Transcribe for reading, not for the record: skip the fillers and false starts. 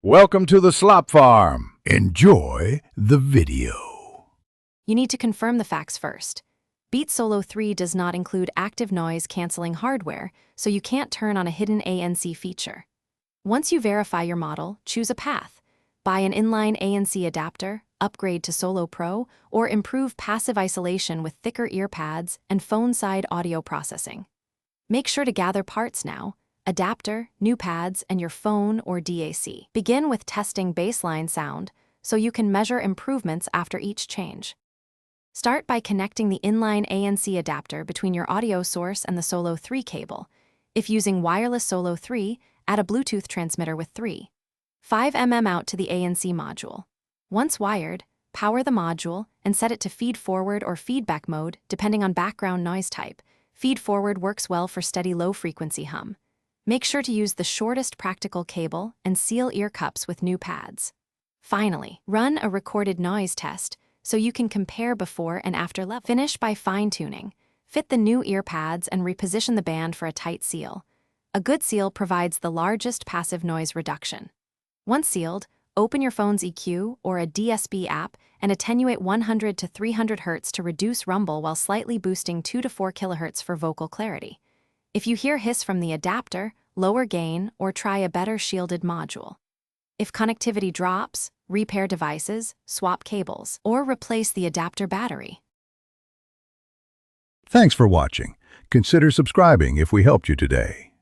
Welcome to the Slop Farm. Enjoy the video. You need to confirm the facts first. Beats Solo3 does not include active noise canceling hardware, so you can't turn on a hidden ANC feature. Once you verify your model, choose a path. Buy an inline ANC adapter, upgrade to Solo Pro, or improve passive isolation with thicker ear pads and phone-side audio processing. Make sure to gather parts now: adapter, new pads, and your phone or DAC. Begin with testing baseline sound so you can measure improvements after each change. Start by connecting the inline ANC adapter between your audio source and the Solo3 cable. If using wireless Solo3, add a Bluetooth transmitter with 3.5 mm out to the ANC module. Once wired, power the module and set it to feed forward or feedback mode depending on background noise type. Feed forward works well for steady low-frequency hum. Make sure to use the shortest practical cable and seal ear cups with new pads. Finally, run a recorded noise test so you can compare before and after level. Finish by fine-tuning. Fit the new ear pads and reposition the band for a tight seal. A good seal provides the largest passive noise reduction. Once sealed, open your phone's EQ or a DSP app and attenuate 100 to 300 Hz to reduce rumble while slightly boosting 2 to 4 kHz for vocal clarity. If you hear hiss from the adapter, lower gain or try a better shielded module. If connectivity drops, repair devices, swap cables, or replace the adapter battery. Thanks for watching. Consider subscribing if we helped you today.